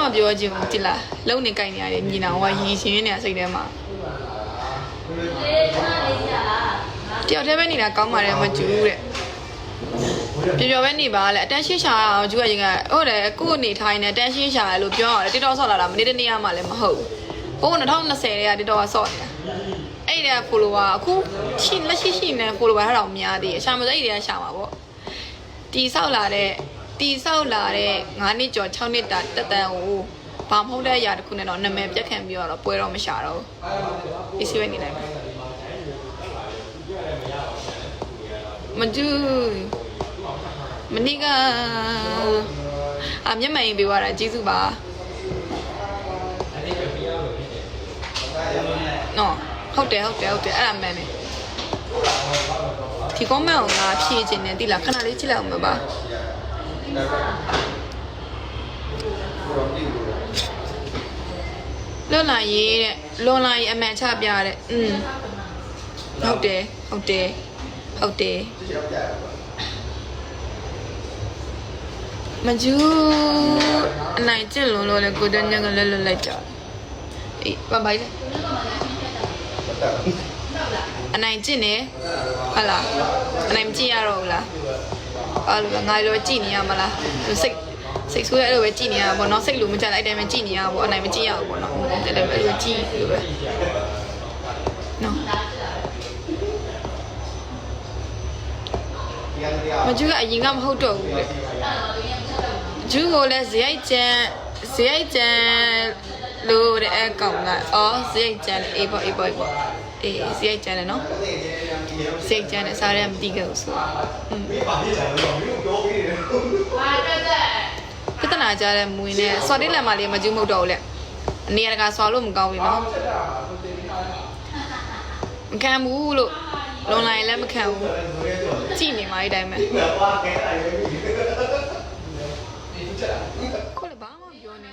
မှပြောချင်ဘူးတိလားလုံနေကြိုင်နေရတယ်ညီနောင်ကရည်ရှင်နေစိတ်ထဲမှာတယောက်တည်းပဲနေတာကောင်းပါတယ်မကျူးတဲ့ပြောပြောပဲနေပါလေအတန်းရှင်းရှာအောင်ကျူကရင်ကဟုတ်တယ်ကို့နေထိုင်နေအတန်းရှင်းရှာလို့ပြောရတယ်TikTokဆော့လာတာမနေ့တနေ့မှလည်းမဟုတ်ဘူးဘိုး2020ရဲ့ TikTok ကဆော့နေတာအဲ့ဒီက follower အခုလက်ရှိနေ follower တော့များသေးတယ်ရှာမစိတ်တွေကရှာမှာပေါ့တီဆောက်လာတဲ့9နှစ်ကျော်6နှစ်တာတက်တန်းကိုဘာမဟုတ်တဲ့အရာတစ်ခုနဲ့တော့နာမည်ပြတ်ခံပြီးတော့ပွဲတော့မရှာတော့ဘူး easy ပဲနေလိုက်မကျူမနီကအမျက်မှန်ရင်ပေးသွားတာကျေးဇူးပါနော်ဟုတ်တယ်အဲ့ဒါမှန်တယ်ဒီ comment ကိုငါဖြည့်ခြင်းနဲ့တိလားခဏလေးကြည့်လိုက်အောင်ပါလွန်လာရေးအမှန်ချပြတဲ့ဟုတ်တယ်မကျူအနိုင်ကျင့်လို့လေကိုတန်းညကလဲလိုက်ကြအေးဘာလဲအနိုင်ကျင့်နေဟုတ်လားအနိုင်မကြည့်ရတော့ဘူးလားဘာလို့ငါလိုကြည့်နေရမလားစိတ်ဆိုးရအဲ့လိုပဲကြည့်နေရပါဘောနော်စိတ်လိုမကြလိုက်တိုင်းပဲကြည့်နေရပါဘောအနိုင်မကြည့်ရဘူးဘောနော်တယ်လည်းပဲကြည့်လို့ပဲနော်မကျူကအရင်ကမဟုတ်တော့ဘူးလေကျူကိုလည်းဇယိုက်ကျန်လို့တဲ့အကောင်ကဇယိုက်ကျန်အေးပေါ့အေးဇယိုက်ကျန်တယ်နော်ဇယိုက်ကျန်တယ်စားရမသိခဲ့ဘူးဆိုပြဿနာကြတဲ့မွေနဲ့စော်တိလက်မလေးမကျူမဟုတ်တော့ဘူးလေအနေရကဆွာလို့မကောင်းဘူးနော်မခံဘူးလို့လွန်လိုက်လည်းမခံဘူးကြည့်နေမှအဲ့တိုင်းပဲကိုလည်းဘာမှပြောနေ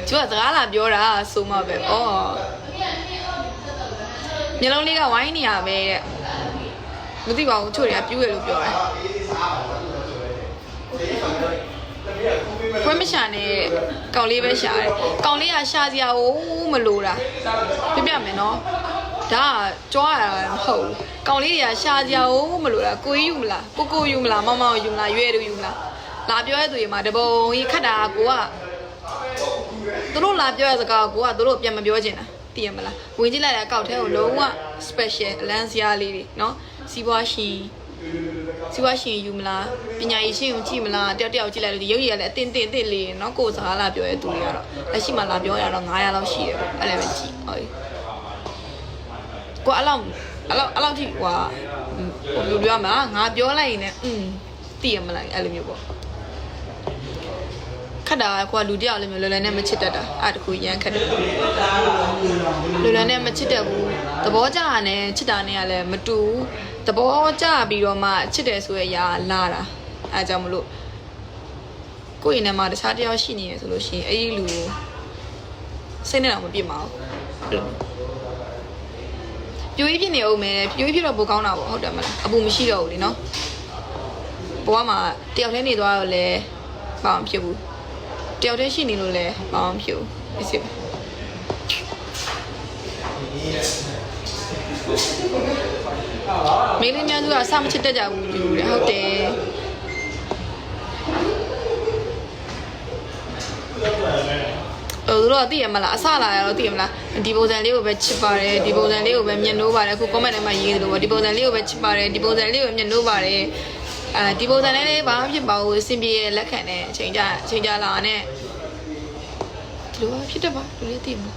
ကျူကစကားလာပြောတာဆိုမှပဲမျက်လုံးလေးကဝိုင်းနေရပဲတဲ့မသိပါဘူးချို့တွေကပြူးရလို့ပြောတယ်ခွဲမရှာနဲ့ကောင်လေးပဲရှာတယ်ကောင်လေးကရှာစရာကိုမလိုတာပြမယ်နော်ဒါကြွားရတာမဟုတ်ဘူးကောင်လေးတွေကရှာစရာကိုမလိုတာကိုယူမလားကိုယူမလားမောင်ယူမလားရွယ်တူယူမလားလာပြောတဲ့သူတွေမှာတပုံကြီးခတ်တာကိုကသူတို့လာပြောတဲ့စကားကိုကသူတို့ပြန်မပြောချင်တာသိရမလားဝင်ကြည့်လိုက်တဲ့အကောက်ထဲကိုလုံးဝ special အလန်းစရာလေးတွေနော်စီးပွားရှင်ယူမလားပညာရေးရှင်ကိုကြည့်မလားတယောက်ကြည့်လိုက်လို့ရုပ်ရည်ကလည်းအတင်းလေးနော်ကိုယ်စကားလာပြောတဲ့သူတွေကတော့လက်ရှိမှာလာပြောရတော့900လောက်ရှိတယ်ပေါ့အဲ့လည်းပဲကြည့်ဟုတ်ကိုအဲ့လောက်ထိဟိုလိုပြောမှာငါပြောလိုက်ရင်လည်းသိရမလားအဲ့လိုမျိုးပေါ့ခက်တာကွာလူတယောက်လည်းမျိုးလွယ်လွယ်နဲ့မချစ်တတ်တာအဲ့တခုရမ်းခက်တယ်လွယ်လွယ်နဲ့မချစ်တတ်ဘူးသဘောကျတာနဲ့ချစ်တာနဲ့ကလည်းမတူဘူးသဘောကျပြီးတော့မှချစ်တယ်ဆိုရဲ့အရာလာတာအဲကြောင့်မလို့ကိုယ့်ရင်ထဲမှာတခြားတယောက်ရှိနေရဆိုလို့ရှိရင်အဲ့ဒီလူကိုစိတ်နဲ့တော့မပြစ်မအောင်ပြိုးကြီးဖြစ်နေအောင်မယ်ပြိုးကြီးဖြစ်တော့ပိုကောင်းတာပေါ့ဟုတ်တယ်မလားအပူမရှိတော့ဘူးလေနော်ဘဝမှာတယောက်တည်းနေသွားတော့လည်းဘာမှဖြစ်ဘူးတယောက်တည်းရှိနေလို့လည်းဘာမှဖြစ်ဘူးဖြစ်စစ်မင်းလေးများစုကစမချစ်တတ်ကြဘူးယူတယ်ဟုတ်တယ်သူတို့ကသိရမလားအစလာရတော့သိရမလားဒီပုံစံလေးကိုပဲချစ်ပါတယ်ဒီပုံစံလေးကိုပဲမျက်နှိုးပါတယ်အခု comment ထဲမှာရေးသလိုပေါ့ဒီပုံစံလေးကိုပဲချစ်ပါတယ်ဒီပုံစံလေးကိုမျက်နှိုးပါတယ်ဒီပုံစံလေးဘာမှဖြစ်ပါဘူးအဆင်ပြေလက်ခံနဲ့ချိန်ကြလာနဲ့ဒီလိုဖြစ်တတ်ပါလူလေးသိမလား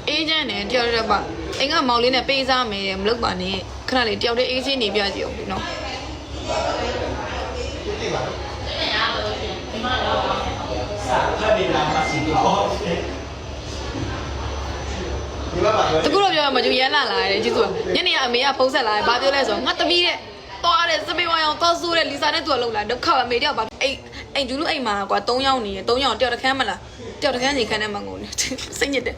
အေးချမ်းတယ်တယောက်တည်းပါအိမ်ကမောင်လေးနဲ့ပေးစားမယ်မလုပ်ပါနဲ့ခဏလေးတယောက်တည်းအေးချင်းနေပြကြည့်အောင်နော်တကူတော့ပြောမကျူရမ်းလာတယ်ကျေးဇူးညနေကအမေကဖုန်းဆက်လာတယ်ဘာပြောလဲဆိုတော့ငါသမီးတဲ့သွားတယ်စပိန်ဝိုင်းအောင်သွားဆိုးတယ်လီစာနဲ့သူကလောက်လာဒုက္ခပဲအမေတယောက်ပါအိမ်ကျူးလို့အိမ်မှာကွာ3ယောက်နေတယ်3ယောက်တယောက်တစ်ခန်းမလားတယောက်တစ်ခန်းစီခန်းထဲမှာငုံနေစိတ်ညစ်တယ်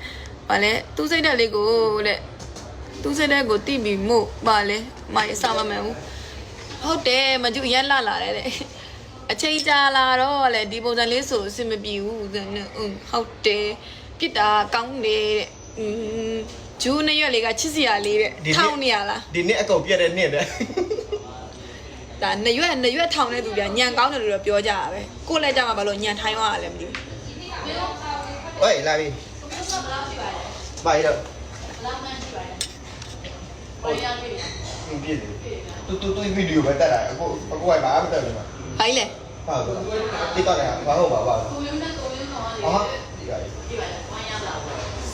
ဗာလဲသူစိတ်တက်လေးကိုတဲ့ သူစတဲ့ကိုတိပြီးမို့ပါလေမရစမမှန်ဘူးဟုတ်တယ်မကျူရက်လာတယ်တဲ့အချိန်ကြာလာတော့လေဒီပုံစံလေးဆိုအဆင်မပြေဘူးဟုတ်တယ်ပြစ်တာကောင်းတယ်ဂျူးနှစ်ရွက်လေးကချစ်စရာလေးတဲ့ထောင်းနေရလား ဒီနေ့အကုန်ပြတ်တဲ့နှစ်တဲ့ ဒါနှစ်ရွက်ထောင်းတဲ့သူပြညံကောင်းတယ်လို့ပြောကြတာပဲကိုလည်းကြမှာဘာလို့ညံထိုင်းသွားရလဲမသိဘူး 喂，来宾。买了。都video ပဲတက်လာအခုကဘာမှမတက်ဘူးမှာ ဘိုင်းလေ ဟုတ်ဒီတော့လည်းဘာဟုတ်ပါဘာကိုရုံနဲ့ကိုရုံတော့ဟာဒီပါ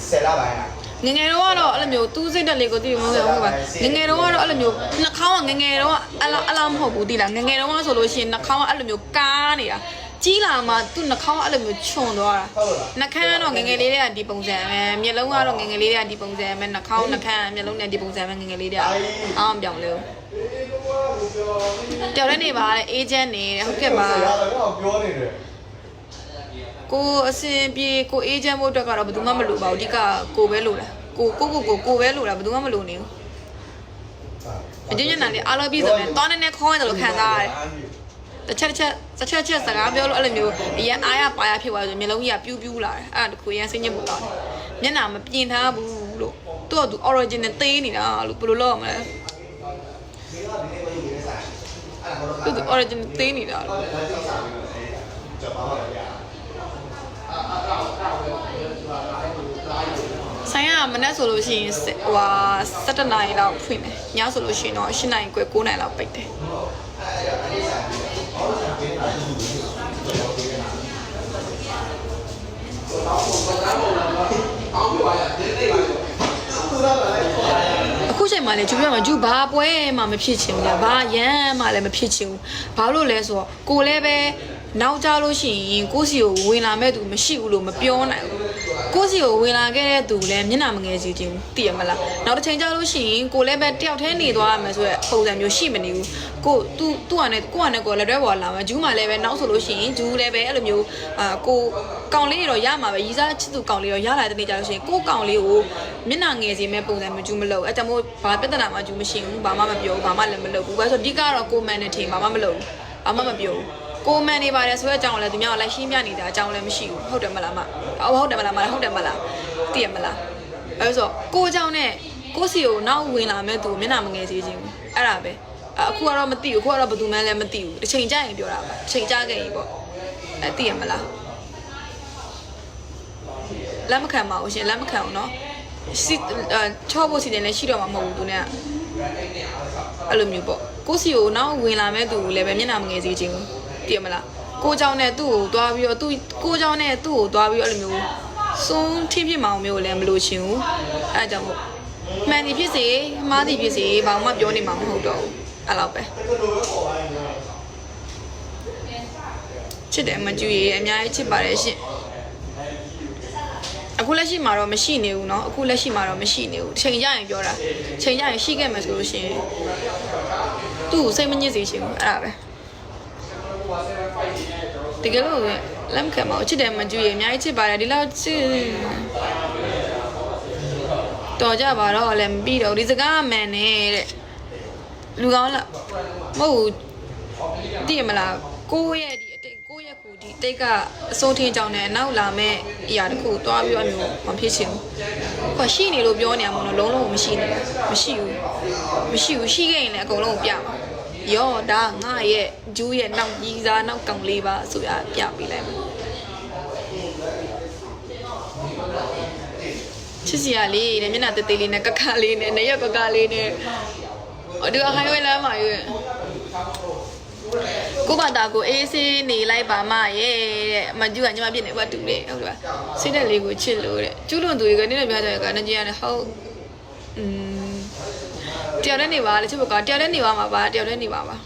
ဆယ်လာပါလား ငငယ်တော့ကတော့အဲ့လိုမျိုးသူးစိတ်တက်လေးကိုသိမလို့ဟုတ်ပါငငယ်တော့ကတော့အဲ့လိုမျိုးနှာခေါင်းကငငယ်တော့အလားမဟုတ်ဘူးသိလားငငယ်တော့ဆိုလို့ရှိရင်နှာခေါင်းကအဲ့လိုမျိုးကားနေတာကြီးလာမှသူ့နှာခေါင်းကအဲ့လိုမျိုးခြုံသွားတာနှာခမ်းကတော့ငငယ်လေးတွေကဒီပုံစံပဲမျက်လုံးကတော့ငငယ်လေးတွေကဒီပုံစံပဲနှာခေါင်းနှာခမ်းမျက်လုံးနဲ့ဒီပုံစံပဲငငယ်လေးတွေကအောင်ပြောင်းလို့တော်တဲ့နေပါလေအေဂျင့်နေတယ်ဟုတ်ကဲ့ပါ ပြောနေတယ် ကိုအစင်ပြေကိုအေဂျင့်ဖို့အတွက်ကတော့ဘယ်သူမှမလိုပါဘူးအဓိကကိုပဲလိုတာကိုပဲလိုတာဘယ်သူမှမလိုနေဘူးအကျဉ်းညနာလေးအားလုံးပြီးဆိုရင်တောင်းနေခေါင်းရတယ်လို့ခံစားရတယ်တစ်ချက်စကားပြောလို့အဲ့လိုမျိုးအရင်အားရပါရဖြစ်သွားဆိုမျိုးလုံးကြီးကပြူးလာတယ်အဲ့ဒါတခုရန်စိတ်ညစ်ဖို့ကောင်းတယ်မျက်နှာမပြင်ထားဘူးလို့သူ့ကသူ original သေးနေတာလို့ဘယ်လိုလုပ်ရမလဲသူ original သေးနေတာလို့ဆိုင်ကမနေ့ဆိုလို့ရှိရင်ဟို17နာရီလောက်ဖွင့်တယ်ညဆိုလို့ရှိရင်တော့8နာရီခွဲ9နာရီလောက်ပိတ်တယ်အခုချိန်မှလည်းကျူပြမှာကျူဘာပွဲမှမဖြစ်ချင်ဘူးလားဘာရမ်းမှလည်းမဖြစ်ချင်ဘူးဘာလို့လဲဆိုတော့ကိုလည်းပဲနောက်ကြလို့ရှိရင်ကိုစီကိုဝင်လာမဲ့သူမရှိဘူးလို့မပြောနိုင်ဘူးကိုစီကိုဝင်လာခဲ့တဲ့သူလည်းမျက်နှာမငယ်စီခြင်းသိရမလားနောက်တစ်ချိန်ကြလို့ရှိရင်ကိုလည်းပဲတယောက်တည်းနေသွားရမယ်ဆိုတော့ပုံစံမျိုးရှိမနေဘူးကိုသူ့ကနေကိုလက်တွဲပေါ်လာမှာဂျူးမှလည်းပဲနောက်ဆိုလို့ရှိရင်ဂျူးလည်းပဲအဲ့လိုမျိုးကိုကောင်လေးတော့ရမှာပဲရီစားချစ်သူကောင်လေးတော့ရလာတဲ့နေ့ကြလို့ရှိရင်ကိုကောင်လေးကိုမျက်နှာငယ်စီမဲ့ပုံစံမျိုးဂျူးမလုပ်အဲ့ကြောင့်မို့ဘာပြဿနာမှဂျူးမရှိဘူးဘာမှမပြောဘူးဘာမှလည်းမလုပ်ဘူးဘာလို့ဆိုအဓိကတော့ကိုမန်နဲ့ထင်ဘာမှမလုပ်ဘူးဘာမှမပြောဘူးကိုမန်နေပါတယ်ဆိုတဲ့အကြောင်းလည်းသူများကလိုက်ရှင်းပြနေတဲ့အကြောင်းလည်းမရှိဘူးဟုတ်တယ်မလားမဟုတ်တယ်မလားဟုတ်တယ်မလားသိရမလားအဲ့ဆိုကိုအကြောင်းနဲ့ကိုစီကိုနောက်ဝင်လာမဲ့သူမျက်နှာမငယ်စေခြင်းအဲ့ဒါပဲအခုကတော့မသိဘူးအခုကတော့ဘယ်သူမှလည်းမသိဘူးတစ်ချိန်ကြာရင်ပြောတာပါတစ်ချိန်ကြာခဲ့ရင်ပေါ့အဲ့သိရမလားလက်မခံပါဘူးရှင်လက်မခံဘူးเนาะစီချောဖို့စီတယ်လည်းရှိတော့မှာမဟုတ်ဘူးသူနဲ့အဲ့လိုမျိုးပေါ့ကိုစီကိုနောက်ဝင်လာမဲ့သူလည်းပဲမျက်နှာမငယ်စေခြင်းသိရမလားကိုเจ้าနဲ့သူ့ကိုသွားပြီးတော့သူ့ကိုเจ้าနဲ့သူ့ကိုသွားပြီးတော့အဲ့လိုမျိုးဆုံးထိဖြစ်မအောင်မျိုးလည်းမလို့ချင်ဘူးအဲ့ဒါကြောင့်မို့မှန်ဒီဖြစ်စေမှားဒီဖြစ်စေဘာမှပြောနေမှာမဟုတ်တော့ဘူးအဲ့လောက်ပဲချစ်တယ်မကြည့်ရအများကြီးချစ်ပါတယ်ရှင်အခုလက်ရှိမှာတော့မရှိနေဘူးเนาะအခုလက်ရှိမှာတော့မရှိနေဘူးချိန်ရရင်ပြောတာချိန်ရရင်ရှိခဲ့မယ်ဆိုလို့ရှိရင်သူ့ကိုစိတ်မညစ်စေချင်ဘူးအဲ့ဒါပဲတကယ်လို့လက်မခံပါဘူးချစ်တယ်မကြည့်ရအများကြီးချစ်ပါတယ်ဒီလောက်ချစ်တော်ကြပါတော့လည်းမပြီးတော့ဒီစကားမှန်နေတဲ့လူကောင်းလားမဟုတ်ဘူးသိရမလားကိုရဲ့ဒီအတိတ်ကိုရဲ့ကိုဒီတိတ်ကအစိုးထင်းကြောင်းနဲ့နောက်လာမဲ့အရာတစ်ခုသွားပြီးတော့မျိုးမဖြစ်ချင်ဘူး။ခွရှိနေလို့ပြောနေရမှာတော့လုံးလုံးမရှိနေဘူး။မရှိဘူးရှိခဲ့ရင်လည်းအကုန်လုံးကိုပြမှာ။ယောဒါငါရဲ့ဂျူးရဲ့နောက်ကြီးစားနောက်ကောင်လေးပါဆိုရပြပေးလိုက်မယ်။ချစ်စရာလေးနဲ့မျက်နှာတေးသေးလေးနဲ့ကကလေးနဲ့နေရကကလေးနဲ့ဒီအဟိုင်းဝဲလမ်းမှာရွေးကိုဘာတာကိုအေးဆေးနေလိုက်ပါမရဲ့တဲ့အမကျူကညီမပြစ်နေဘာတူတယ်ဟုတ်လားစိတ်သက်လေးကိုချစ်လို့တဲ့ကျူးလွန်သူတွေကနည်းနည်းများကြရကနေကြရတယ်ဟုတ်တယောက်တည်းနေပါလေချစ်ဖို့ကတယောက်တည်းနေပါမှာပါတယောက်တည်းနေပါပါ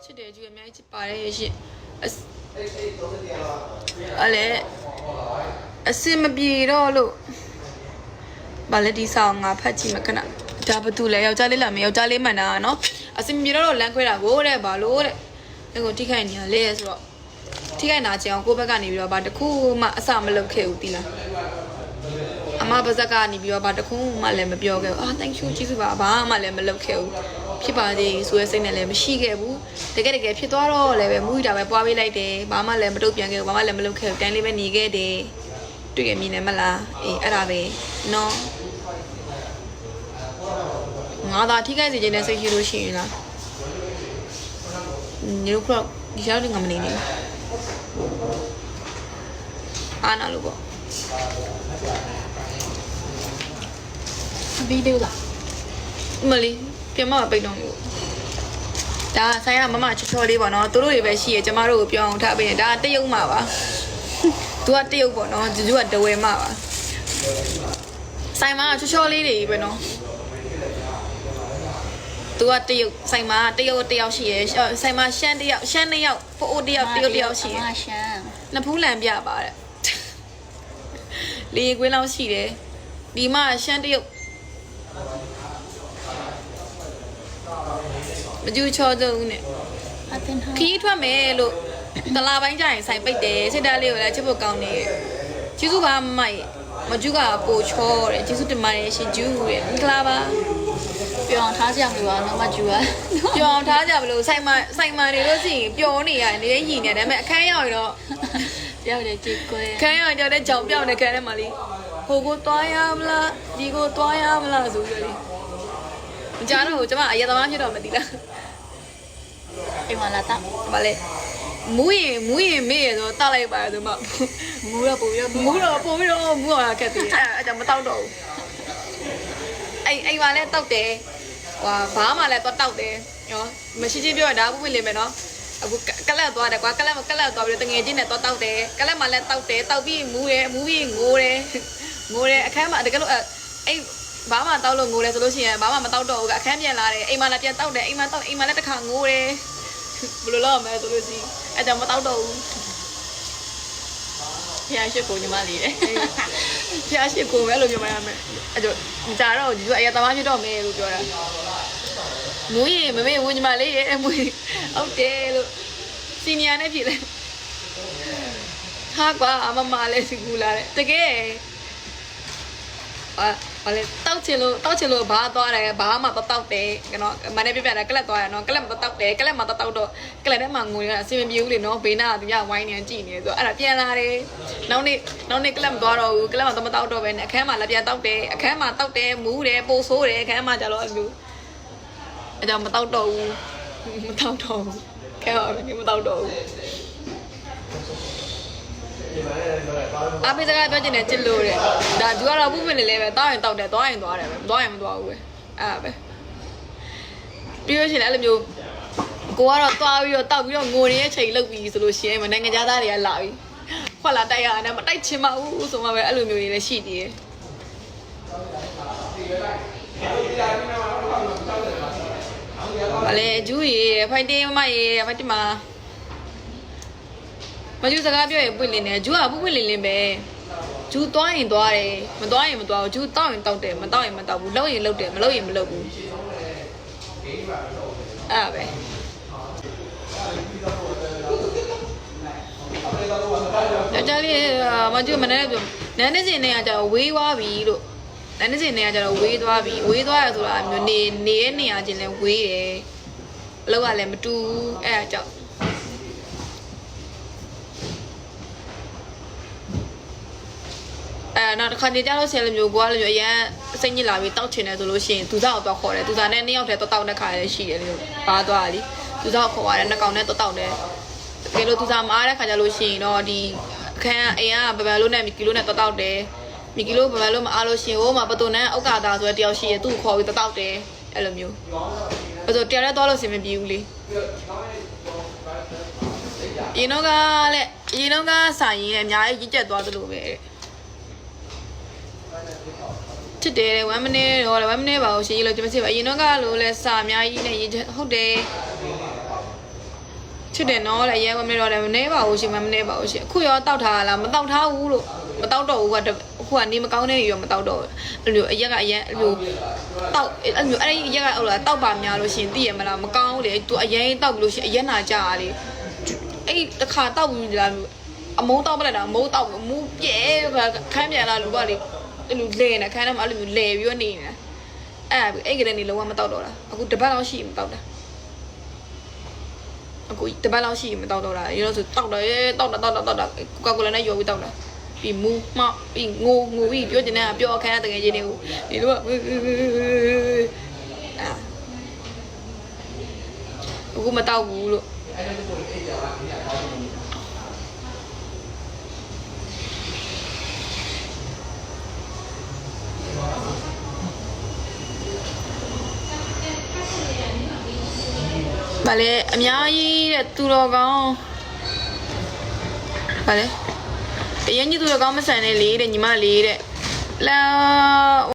ချစ်တယ်ကျူအများကြီးချစ်ပါတယ်ရှင်အဲ့လေအစင်မပြေတော့လို့ဗာလက်ဒီဆောင်ငါဖတ်ကြည့်မခဏဒါဘာတူလဲယောက်ျားလေးလားမယောက်ျားလေးမှန်တာနော်အစင်ပြေတော့လမ်းခွဲတာကိုတဲ့ဘာလို့တဲ့အဲ့ကိုထိခိုက်နေရလဲဆိုတော့ထိခိုက်နာချင်အောင်ကိုယ့်ဘက်ကနေပြီးတော့ဘာတခုမှအစမလုပ်ခဲ့ဘူးတီးလားအ မပါဇက်ကနေပြီးတော့ဘာတခုမှလည်းမပြောခဲ့ဘူးအာ thank you ကျေးဇူးပါဘာမှလည်းမလုပ်ခဲ့ဘူးဖြစ်ပါသေးဆိုရဲစိတ်နဲ့လည်းမရှိခဲ့ဘူးတကယ်ဖြစ်သွားတော့လည်းပဲမူးတာပဲပွားပေးလိုက်တယ်ဘာမှလည်းမတုတ်ပြန်ခဲ့ဘူးဘာမှလည်းမလုပ်ခဲ့ဘူးတိုင်းလေးပဲနေခဲ့တယ်တွေ့ရမြင်နေမလားအေးအဲ့ဒါပဲနော်ငါသာထိခိုက်စေခြင်းနဲ့စိတ်ရှိလို့ရှိရင်လားညတို့ကတော့ဒီရောက်နေငါမနေနေအာနာလို့ပေါ့ဗီဒီယိုလားမလီပြန်မပိတ်တော့ဘူးဒါဆိုင်ကမမချောချောလေးပေါ့နော်သူတို့တွေပဲရှိရကျမတို့ကိုပြောအောင်ထားပေးရင်ဒါတရုပ်မှာပါသူကတရုပ်ပေါ့နော်ဂျူးကတဝဲမှာပါဆိုင်မှာချောချောလေးတွေပဲနော်သူကတရုပ်ဆိုင်မှာတရုပ်တယောက်ရှိရဆိုင်မှာရှမ်းတယောက်ရှမ်းနှစ်ယောက်ပို့အိုတယောက်တယောက်ရှိရရှမ်းနှစ်ဖူးလံပြပါတဲ့လေကွင်းလောက်ရှိတယ်ဒီမှာရှမ်းတရုပ်မကျူချောစုံနဲ့ခီးထွက်မယ်လို့တလာပိုင်းကျရင်ဆိုင်ပိတ်တယ်စစ်သားလေးကိုလည်းချစ်ဖို့ကောင်းနေကျေးဇူးပါမိုက်မကျူကပိုချောတယ်ကျေးဇူးတင်ပါတယ်ရှင်ကျူတဲ့မင်္ဂလာပါပြောင်းထားကြမလို့ပါနော်မကျူကပြောင်းထားကြမလို့ဆိုင်မတွေလို့ရှိရင်ပျော်နေရတယ်နေရည်နေတယ်ဒါပေမဲ့အခန်းရောက်ရင်တော့ပြောက်တယ်ကြည့်ကွယ်ခန်းရောက်ကြတဲ့ကြောင်ပြောင်းနေခန်းထဲမှာလေဟိုကိုသွားရမလားဒီကိုသွားရမလားဆိုပြီးလေမကြတော့ကျမအရသမားဖြစ်တော့မသိလားအိမ်မှာလာတော့ဗာလေမူးရင်မေ့ရဆိုတောက်လိုက်ပါဆိုမှမူးတော့ပို့ပြီးမူးတော့ပို့ပြီးတော့မူးရတာခက်သေးအဲ့ဒါမတောက်တော့ဘူးအိမ်မှာလည်းတောက်တယ်ဟွာဘာမှလည်းတော့တောက်တယ်ရောမရှိချင်းပြောရတာပွင့်လင်းမယ်နော်အခုကလတ်သွားတယ်ကွာကလတ်သွားပြီးတငယ်ချင်းနဲ့တော့တောက်တယ်ကလတ်မှလည်းတောက်တယ်တောက်ပြီးမူးပြီးငိုတယ်အခန်းမှာတကယ်လို့အဲ့ဘာမှတောက်လို့ငိုတယ်ဆိုလို့ရှိရင်ဘာမှမတောက်တော့ဘူးအခန်းပြန်လာတယ်အိမ်မှာလည်းပြန်တောက်တယ်အိမ်မှာလည်းတစ်ခါငိုတယ်ဘယ်လိုလုပ်မလဲဆိုလို့ရှိရင်အဲ့ကြောင့်မတောက်တော့ဘူးဖျားရှိကိုညီမလေးတယ်ဖျားရှိကိုပဲလို့ပြောမှရမယ်အဲ့ကြောင့်ကြာတော့ယူအရသမားဖြစ်တော့မယ်လို့ပြောတာမူးရင်မမေ့ဘူးညီမလေးရဲ့မူးဟုတ်တယ်လို့စီနီယာနဲ့ဖြစ်လဲဟာကွာအမမလေးစီကူလာတယ်တကယ်ဘာလဲတောက်ချင်လို့ဘာသွားတယ်ဘာမှတောက်တယ်နော်မနေ့ပြပြတာကလပ်သွားရနော်ကလပ်မတောက်တယ်ကလပ်မတောက်တော့ကလပ်ထဲမှာငွေရအဆင်မပြေဘူးလေနော်ဘေးနာကသူကဝိုင်းနေကြည့်နေဆိုအဲ့ဒါပြန်လာတယ်နောက်နေ့ကလပ်မသွားတော့ဘူးကလပ်မတော့မတောက်တော့ပဲနဲ့အခန်းမှာလည်းပြန်တောက်တယ်အခန်းမှာတောက်တယ်မူးတယ်ပိုဆိုးတယ်အခန်းမှာကြတော့အဲ့လိုအဲ့ကြောင့်မတောက်တော့ဘူးခဲပါမတောက်တော့ဘူးအမေစကားပြောချင်တယ်ချစ်လို့တဲ့ဒါသူကတော့ပုပ္ပင်လေးလေးပဲတောက်ရင်တောက်တယ်သွားရင်သွားတယ်ပဲမသွားရင်မသွားဘူးပဲအဲ့ဒါပဲပြီးလို့ရှိရင်အဲ့လိုမျိုးကိုကတော့သွားပြီးတော့တောက်ပြီးတော့ငိုနေတဲ့အချိန်လောက်ပြီးဆိုလို့ရှိရင်နိုင်ငံခြားသားတွေကလာပြီးခွက်လာတိုက်ရတယ်မတိုက်ချင်ပါဘူးဆိုမှပဲအဲ့လိုမျိုးတွေလည်းရှိသေးတယ်ဘာလဲဂျူးရေဖိုက်တင်မရေဖိုက်တင်မှာမကျူစကားပြောရင်ပွင့်လင်းတယ်ဂျူးကပွင့်လင်းပဲဂျူးသွားရင်သွားတယ်မသွားရင်မသွားဘူးဂျူးတောက်ရင်တောက်တယ်မတောက်ရင်မတောက်ဘူးလှုပ်ရင်လှုပ်တယ်မလှုပ်ရင်မလှုပ်ဘူးအဲ့ဒါပဲကြလေးမကျူမနေ့ကပြောနန်းနေစင်နေကကျတော့ဝေးသွားပြီလို့နန်းနေစင်နေကကျတော့ဝေးသွားပြီဝေးသွားရဆိုတာမျိုးနေရဲ့နေရာချင်းလဲဝေးတယ်အလုပ်ကလည်းမတူဘူးအဲ့ဒါကြောင့်နောက်တစ်ခါနေကြလို့ဆယ်လိုမျိုးကိုကလည်းအရန်စိတ်ညစ်လာပြီးတောက်ချင်တယ်ဆိုလို့ရှိရင်သူစားကိုတော့ခေါ်တယ်သူစားနဲ့နှစ်ယောက်တည်းတော့တောက်တဲ့ခါလည်းရှိတယ်လို့ပါသွားလीသူစားကိုခေါ်ရတယ်နှစ်ကောင်နဲ့တော့တောက်တယ်တကယ်လို့သူစားမအားတဲ့ခါကျလို့ရှိရင်တော့ဒီအခန်းအိမ်ကဘယ်လိုနဲ့မီကီလိုနဲ့တော့တောက်တယ်မီကီလိုဘယ်လိုမအားလို့ရှိရင်ဟိုမှာပတိုနဲ့အောက်ကသားဆိုတဲ့တယောက်ရှိရင်သူ့ကိုခေါ်ပြီးတော့တောက်တယ်အဲ့လိုမျိုးအဲ့ဆိုတရားနဲ့တော့လို့စင်မပြေဘူးလေရင်တော့ကဆိုင်ရင်အများကြီးကြီးကျက်သွားသလိုပဲချစ်တယ်1 minute တော့1 minute ပါလို့ရှိရင်လို့ကျွန်မစစ်ပါအရင်တော့ကလို့လဲစာအများကြီးနဲ့ရေးဟုတ်တယ်ချစ်တယ်နော်လဲရဲ1 minute တော့လည်းမနေပါဘူးရှင်1 minute ပါလို့ရှင်အခုရောတောက်ထားလားမတောက်ထားဘူးလို့မတောက်တော့ဘူးကအခုကနေမကောင်းတဲ့နေရောမတောက်တော့အဲ့လိုအရက်ကအရင်အဲ့လိုတောက်အဲ့လိုအဲ့ဒီအရက်ကဟုတ်လားတောက်ပါများလို့ရှင်သိရမလားမကောင်းဘူးလေသူအရင်တောက်လို့ရှင်အရက်နာကြရလေအဲ့တစ်ခါတောက်ပြီးလားအမိုးတောက်ပလိုက်တာအမိုးတောက်မူးပြဲခမ်းပြန်လာလူကလေ အဲ့လိုလဲနေခိုင်းတော့အဲ့လိုမျိုးလဲပြီးတော့နေနေတာအဲ့ကလေးနေလုံးဝမတောက်တော့တာအခုတပတ်လောက်ရှိမတောက်တာအခုတပတ်လောက်ရှိမတောက်တော့တာရေလို့ဆိုတောက်တယ်တောက်တာကိုကာကိုလာနဲ့ရောပြီးတောက်တာပြီးမူမောက်ပြီးငိုပြီးပြောချင်တယ်ပြောခိုင်းတဲ့တကယ်ချင်းတွေကိုဒီလိုကအခုမတောက်ဘူးလို့ဗါလေအများကြီးတဲ့သူတော်ကောင်းဗါလေအရင်ကြီးသူတော်ကောင်းမဆန်နဲ့လေတဲ့ညီမလေးတဲ့လာ